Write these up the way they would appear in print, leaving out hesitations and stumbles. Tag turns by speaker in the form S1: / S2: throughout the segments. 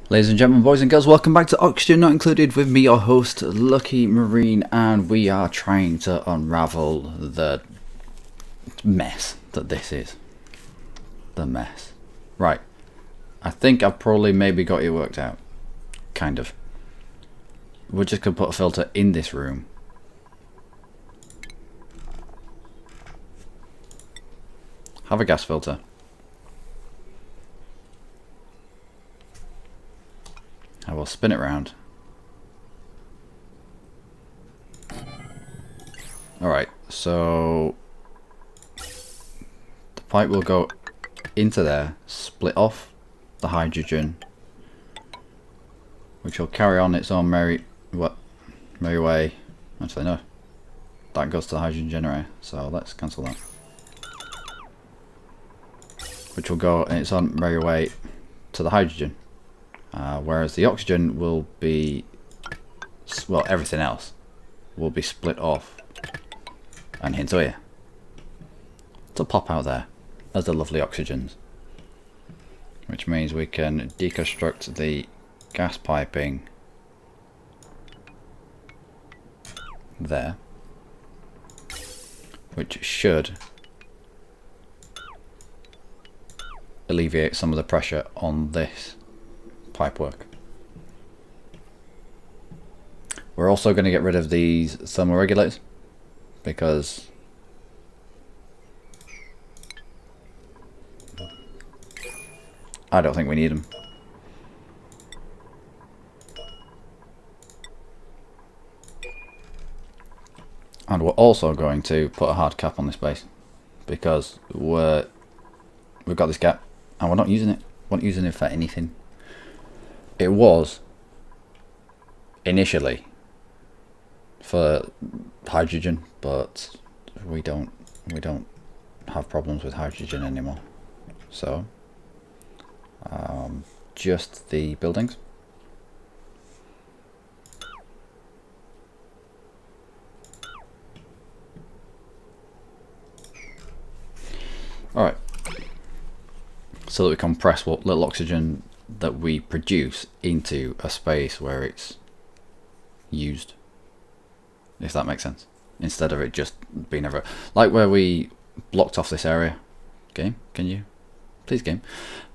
S1: Ladies and gentlemen, boys and girls, welcome back to Oxygen Not Included with me, your host, Luckymarine, and we are trying to unravel the mess that this is. The mess. Right. I think I've probably maybe got it worked out. Kind of. We're just going to put a filter in this room. Have a gas filter. I will spin it round. Alright, so the pipe will go into there, split off the hydrogen, which will carry on its own merry way. Actually no, that goes to the hydrogen generator, so let's cancel that. Which will go in its own merry way to the hydrogen. Whereas the oxygen will be, well, everything else will be split off and into here to pop out there as the lovely oxygens, which means we can deconstruct the gas piping there, which should alleviate some of the pressure on this pipework. We're also going to get rid of these thermal regulators because I don't think we need them. And we're also going to put a hard cap on this place because we've got this gap and we're not using it. We're not using it for anything. It was initially for hydrogen, but we don't have problems with hydrogen anymore. So just the buildings. All right. So that we compress what little oxygen that we produce into a space where it's used, if that makes sense, instead of it just being ever like where we blocked off this area. Game, can you please game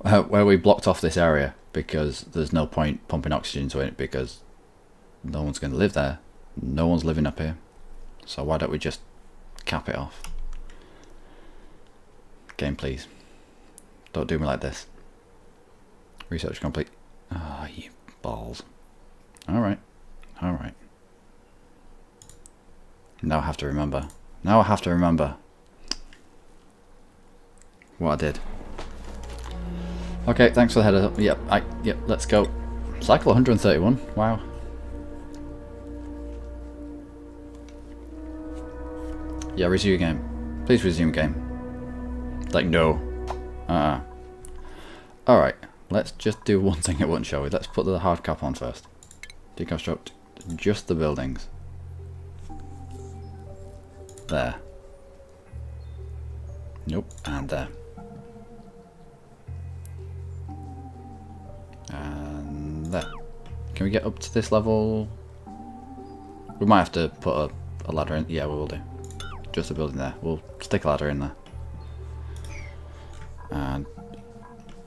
S1: where we blocked off this area because there's no point pumping oxygen into it because no one's going to live there, no one's living up here, so why don't we just cap it off? Game, please don't do me like this. Research complete. Ah, oh, you balls. Alright. Alright. Now I have to remember. Now I have to remember what I did. Okay, thanks for the header. Yep, let's go. Cycle 131. Wow. Yeah, resume game. Please resume game. Like, no. Alright. Let's just do one thing at once, shall we? Let's put the hard cap on first. Deconstruct just the buildings. There. Nope, and there. And there. Can we get up to this level? We might have to put a ladder in. Yeah, we will do. Just a building there. We'll stick a ladder in there. And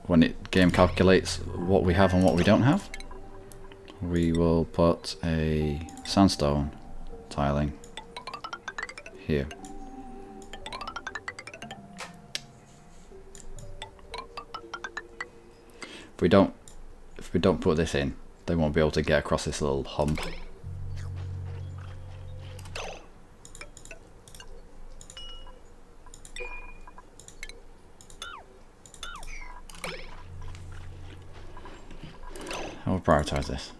S1: when it game calculates what we have and what we don't have, we will put a sandstone tiling here. If we don't put this in, they won't be able to get across this little hump. I will prioritize this.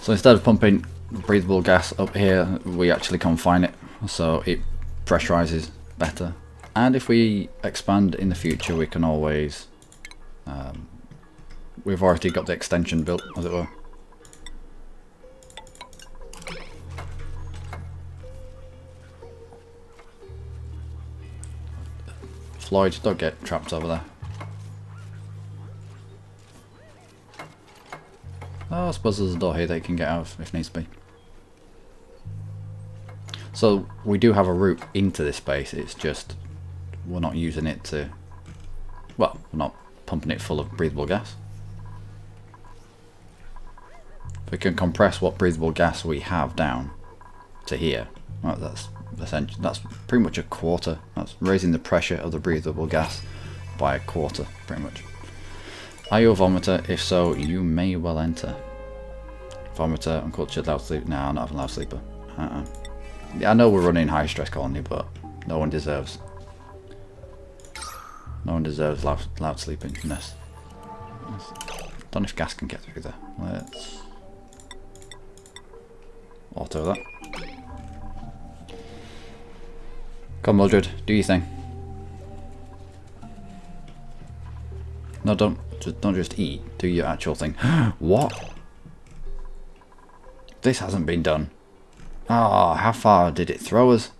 S1: So instead of pumping breathable gas up here, we actually confine it, so it pressurizes better. And if we expand in the future, we can always... we've already got the extension built, as it were. Floyd, don't get trapped over there. Oh, I suppose there's a door here that you can get out of if needs be. So we do have a route into this space, it's just we're not using it to... Well, we're not pumping it full of breathable gas. We can compress what breathable gas we have down to here. Well, that's essentially, that's pretty much a quarter. That's raising the pressure of the breathable gas by a quarter, pretty much. Are you a vomiter? If so, you may well enter. Vomiter, uncultured, loud sleeper. No, I'm not a loud sleeper. Yeah, I know we're running high stress colony, but no one deserves. No one deserves loud sleepiness. Don't know if gas can get through there. Let's auto that. Come, Mildred, do your thing. No, don't just eat. Do your actual thing. What? This hasn't been done. Oh, how far did it throw us?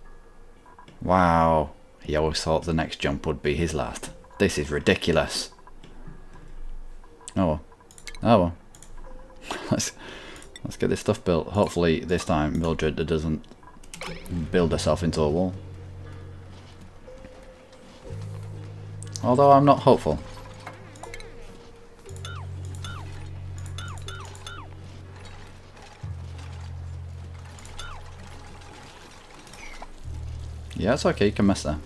S1: Wow. He always thought the next jump would be his last. This is ridiculous. Oh well. Oh well. Let's get this stuff built. Hopefully this time Mildred doesn't build herself into a wall. Although I'm not hopeful. Yeah, it's okay, you can mess there.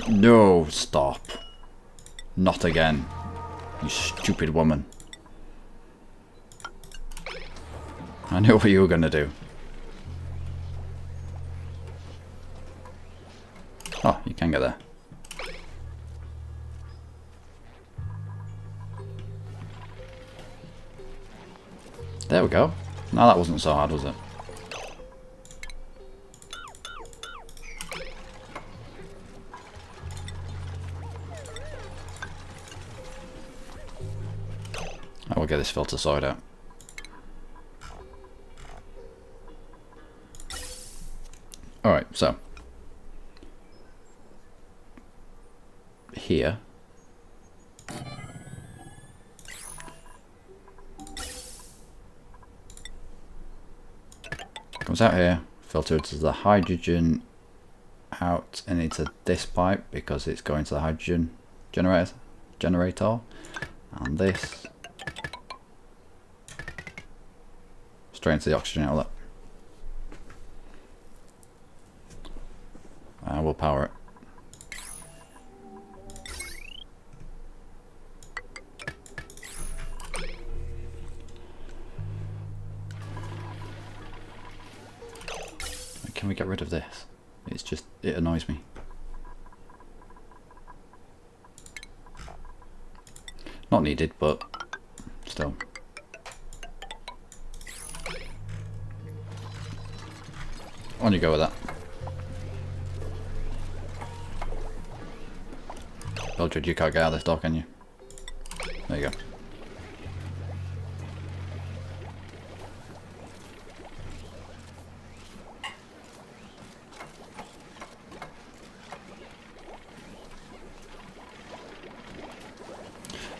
S1: No, stop. Not again. You stupid woman. I knew what you were going to do. Oh, you can get there. There we go. Now that wasn't so hard, was it? I will get this filter sorted out. Alright, so here comes out here, filters the hydrogen out and into this pipe because it's going to the hydrogen generator, and this straight into the oxygen outlet. And we'll power it. Can we get rid of this? It's just, it annoys me. Not needed, but still. On you go with that. Mildred, you can't get out of this door, can you? There you go.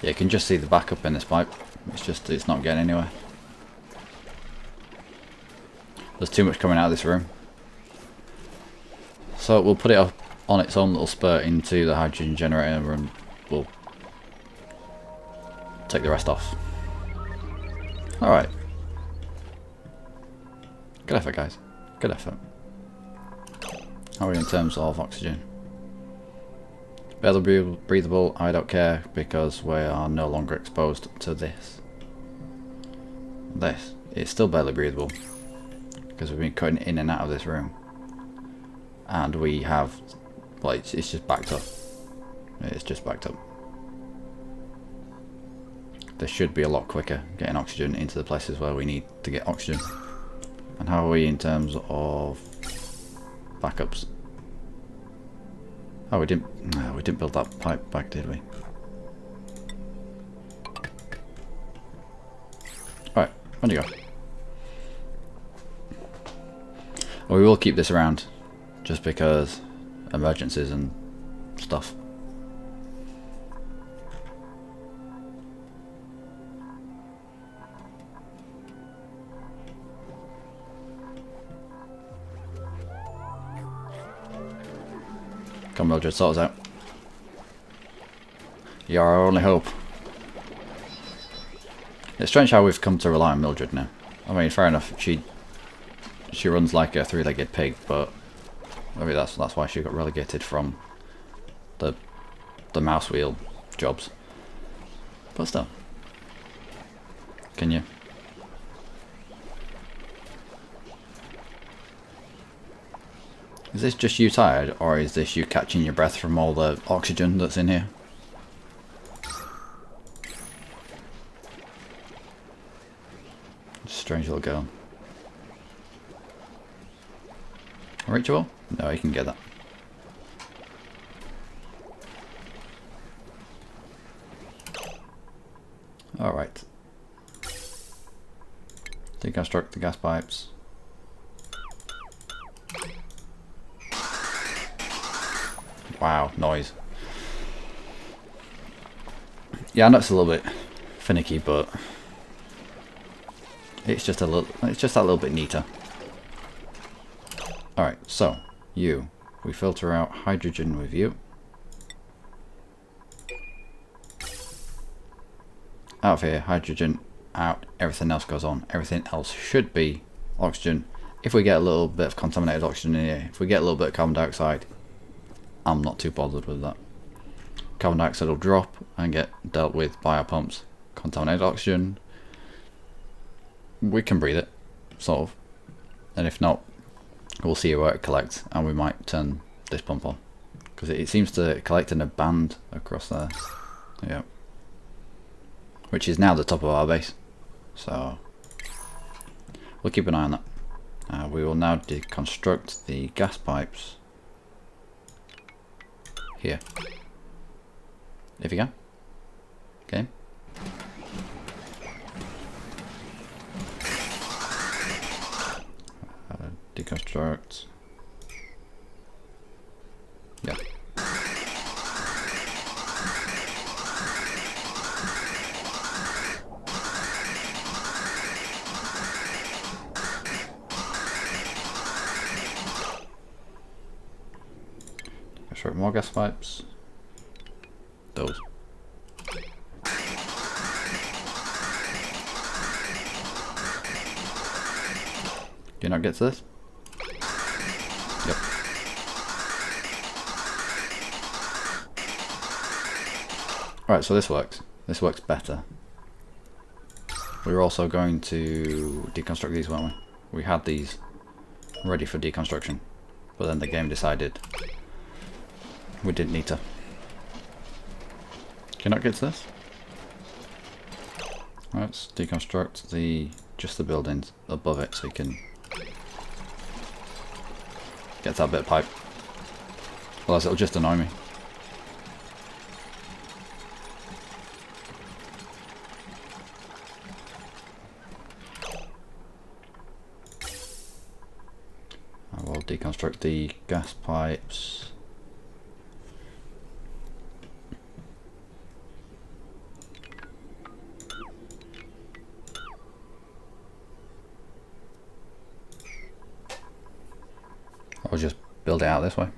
S1: Yeah, you can just see the backup in this pipe. It's not getting anywhere. There's too much coming out of this room. So we'll put it up on its own little spurt into the hydrogen generator and we'll take the rest off. Alright. Good effort, guys. Good effort. How are we in terms of oxygen? Barely breathable, I don't care because we are no longer exposed to this. It's still barely breathable because we've been cutting in and out of this room. And we have, well, it's just backed up. It's just backed up. this should be a lot quicker getting oxygen into the places where we need to get oxygen. And how are we in terms of backups? Oh, we didn't build that pipe back, did we? Alright, on you go. Well, we will keep this around just because emergencies and stuff. Come, Mildred, sort us out. You're our only hope. It's strange how we've come to rely on Mildred now. I mean, fair enough, she runs like a three-legged pig, but maybe that's why she got relegated from the mouse wheel jobs. But still, can you? Is this just you tired, or is this you catching your breath from all the oxygen that's in here? Strange little girl. Ritual? No, you can get that. Alright. Deconstruct the gas pipes. Wow, noise. Yeah, I know it's a little bit finicky, but it's just that little bit neater. Alright, so we filter out hydrogen with you. Out of here, hydrogen out, everything else goes on. Everything else should be oxygen. If we get a little bit of contaminated oxygen in here, if we get a little bit of carbon dioxide, I'm not too bothered with that. Carbon dioxide will drop and get dealt with by our pumps. Contaminated oxygen, we can breathe it, sort of. And if not, we'll see where it collects, and we might turn this pump on. Because it seems to collect in a band across there. Yeah. Which is now the top of our base. So we'll keep an eye on that. We will now deconstruct the gas pipes here. If you can. Okay. Deconstruct. Yeah. Deconstruct more gas pipes. Those. Do you not get to this? Yep. Alright, so this works. This works better. We were also going to deconstruct these, weren't we? We had these ready for deconstruction, but then the game decided we didn't need to. Can you not get to this? Let's deconstruct just the buildings above it so you can get that bit of pipe. Otherwise it'll just annoy me. I will deconstruct the gas pipes. I'll just build it out this way.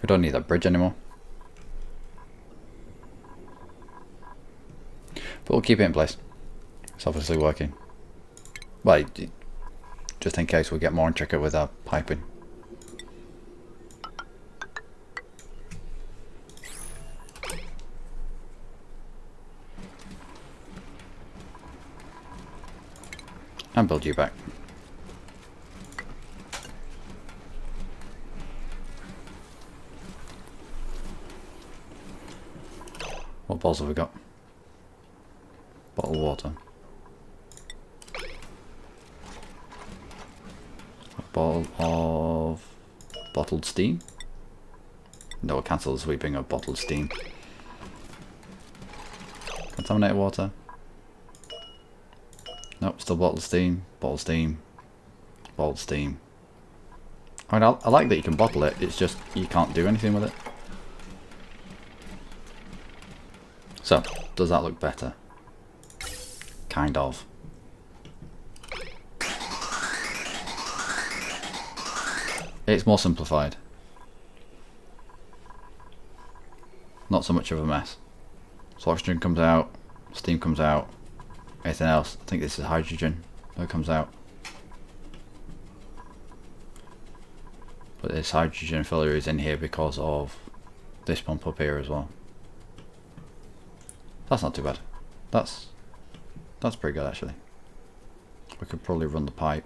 S1: We don't need that bridge anymore. But we'll keep it in place. It's obviously working. Well, just in case we get more intricate with our piping. And build you back. What balls have we got? Bottled water. A bottle of bottled steam. No, we'll cancel the sweeping of bottled steam. Contaminated water. Nope, still bottled steam, bottled steam, bottled steam. I mean, I like that you can bottle it, it's just you can't do anything with it. So, does that look better? Kind of. It's more simplified. Not so much of a mess. So oxygen comes out, steam comes out, anything else. I think this is hydrogen that comes out. But this hydrogen filler is in here because of this pump up here as well. That's not too bad. That's pretty good actually. We could probably run the pipe.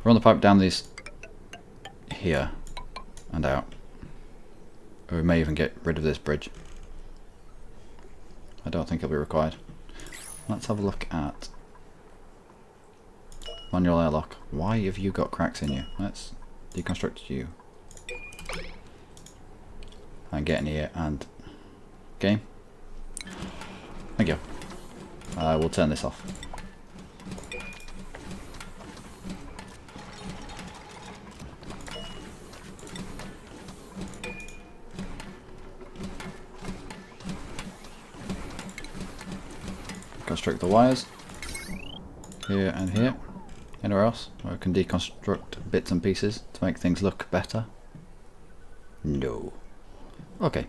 S1: Run the pipe down this here and out. Or we may even get rid of this bridge. I don't think it'll be required. Let's have a look at manual airlock. Why have you got cracks in you? Let's deconstruct you. And get in here and game. Thank you. We'll turn this off. Construct the wires here and here. Anywhere else where we can deconstruct bits and pieces to make things look better? No. Okay.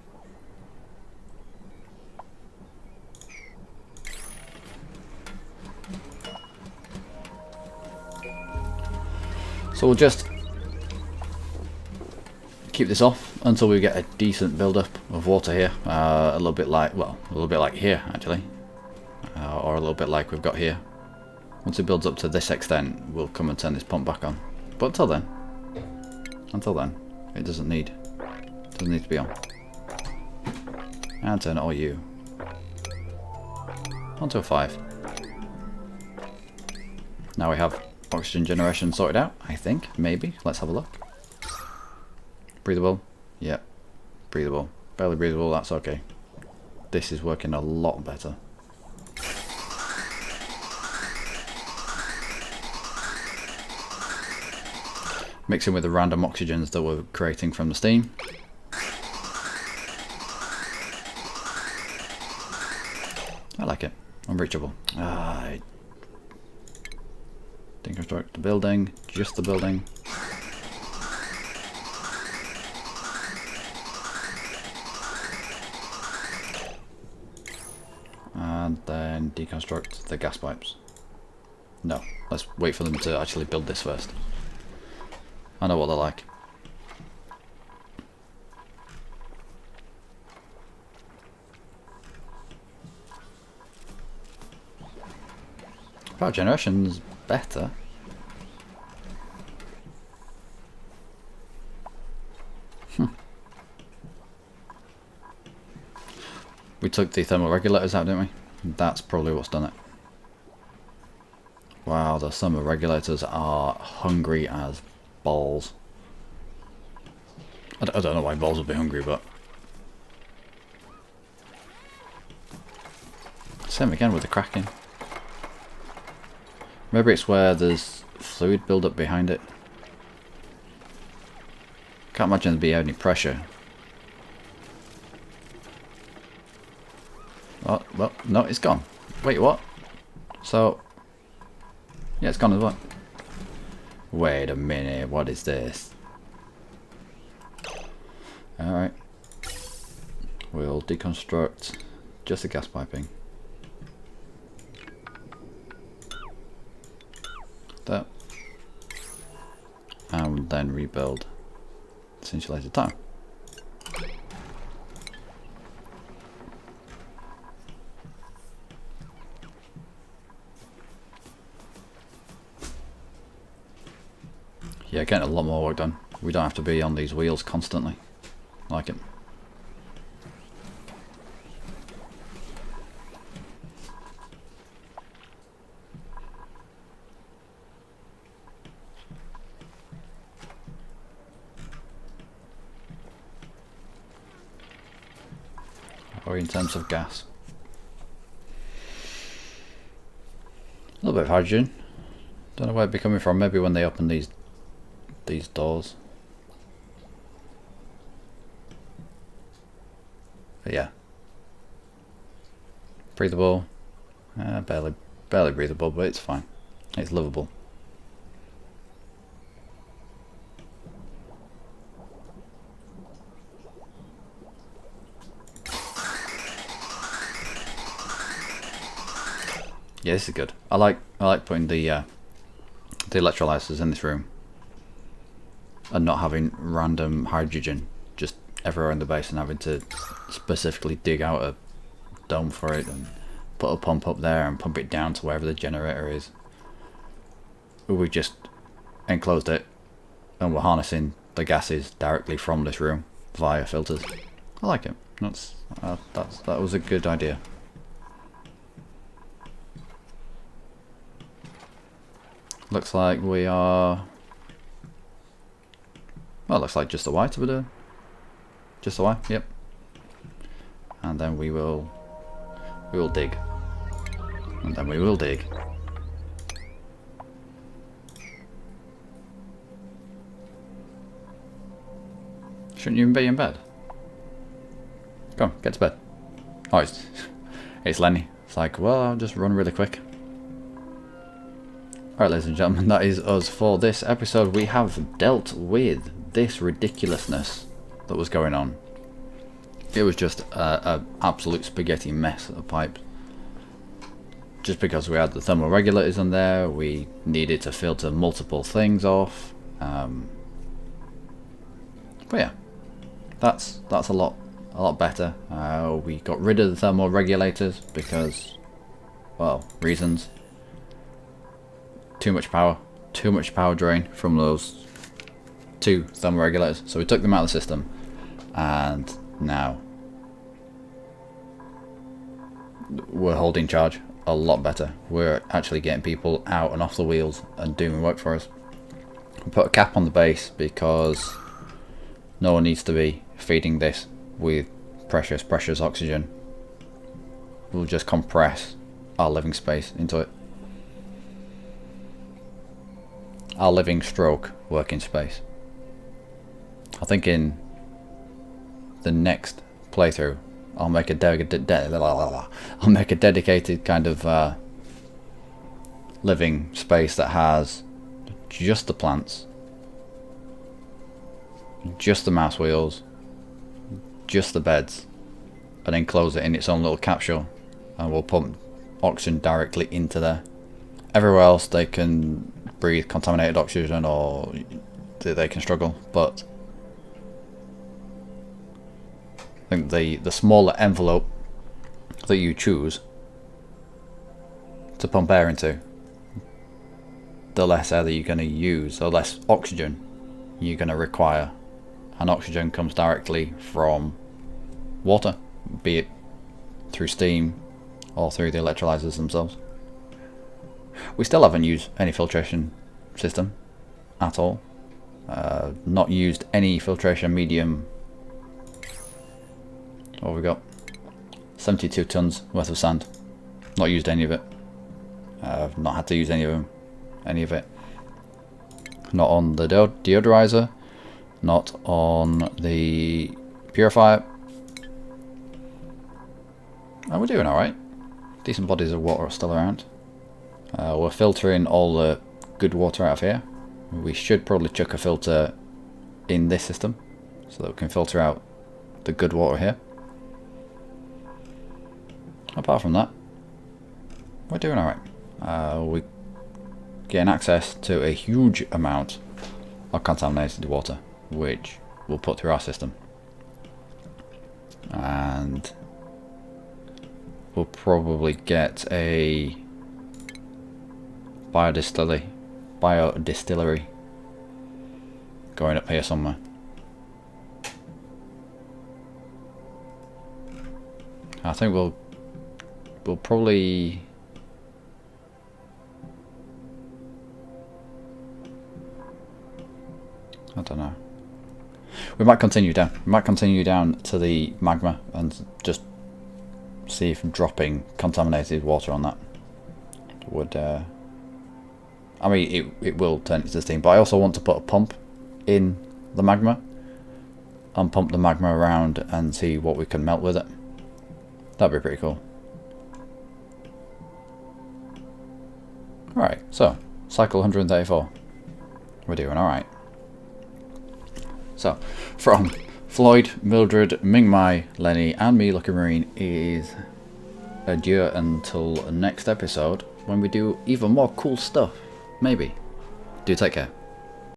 S1: So we'll just keep this off until we get a decent build-up of water here. A little bit like, well, a little bit like here actually, or a little bit like we've got here. Once it builds up to this extent, we'll come and turn this pump back on. But until then, it doesn't need to be on. And turn it all you onto a 5. Now we have oxygen generation sorted out, I think, maybe. Let's have a look. Breathable? Yep. Breathable. Barely breathable, that's okay. This is working a lot better. Mixing with the random oxygens that we're creating from the steam. I like it. Unreachable. Deconstruct the building, just the building. And then deconstruct the gas pipes. No, let's wait for them to actually build this first. I know what they're like. Power generation's better. We took the thermal regulators out, didn't we? That's probably what's done it. Wow, the thermal regulators are hungry as balls. I don't know why balls would be hungry, but same again with the cracking. Maybe it's where there's fluid build-up behind it. Can't imagine there'd be any pressure. Oh, well, no, it's gone. Wait, what? So, yeah, it's gone as well. Wait a minute, what is this? Alright. We'll deconstruct just the gas piping. That. And then rebuild this insulated tile. Yeah, getting a lot more work done. We don't have to be on these wheels constantly. I like it. or in terms of gas. A little bit of hydrogen. Don't know where it'd be coming from. Maybe when they open these doors. But yeah, breathable. Barely breathable, but it's fine. It's livable. Yeah, this is good. I like putting the electrolyzers in this room and not having random hydrogen just everywhere in the base and having to specifically dig out a dome for it and put a pump up there and pump it down to wherever the generator is. We just enclosed it and we're harnessing the gases directly from this room via filters. I like it. That was a good idea. Looks like we are. Well, looks like just a Y to be doing. Just a Y, yep. And then we will dig. And then we will dig. Shouldn't you even be in bed? Come on, get to bed. Oh, it's Lenny. It's like, well, I'll just run really quick. Alright, ladies and gentlemen, that is us for this episode. We have dealt with this ridiculousness that was going on. It was just an absolute spaghetti mess of pipes. Just because we had the thermal regulators on there, we needed to filter multiple things off. But yeah, that's a lot better. We got rid of the thermal regulators because, well, reasons. Too much power drain from those two thermal regulators. So we took them out of the system, and now we're holding charge a lot better. We're actually getting people out and off the wheels and doing work for us. We put a cap on the base because no one needs to be feeding this with precious oxygen. We'll just compress our living space into it. Our living stroke working space. I think in the next playthrough I'll make a dedicated kind of living space that has just the plants, just the mouse wheels, just the beds, and enclose it in its own little capsule, and we'll pump oxygen directly into there. Everywhere else they can breathe contaminated oxygen or they can struggle, but I think the smaller envelope that you choose to pump air into, the less air that you're going to use, or less oxygen you're going to require. And oxygen comes directly from water, be it through steam or through the electrolyzers themselves. We still haven't used any filtration system at all. Not used any filtration medium. What have we got? 72 tons worth of sand. Not used any of it. I've not had to use any of it. Not on the deodorizer. Not on the purifier. And we're doing alright. Decent bodies of water are still around. We're filtering all the good water out of here. We should probably chuck a filter in this system so that we can filter out the good water here. Apart from that, we're doing alright. We're getting access to a huge amount of contaminated water, which we'll put through our system. And we'll probably get a biodistillery going up here somewhere. I think we'll probably I don't know. We might continue down. We might continue down to the magma and just see if dropping contaminated water on that would I mean it will turn it to steam, but I also want to put a pump in the magma and pump the magma around and see what we can melt with it. That'd be pretty cool. Alright, so cycle 134. We're doing alright. So from Floyd, Mildred, Ming Mai, Lenny and me, Luckymarine, is adieu until next episode when we do even more cool stuff. Maybe. Do take care.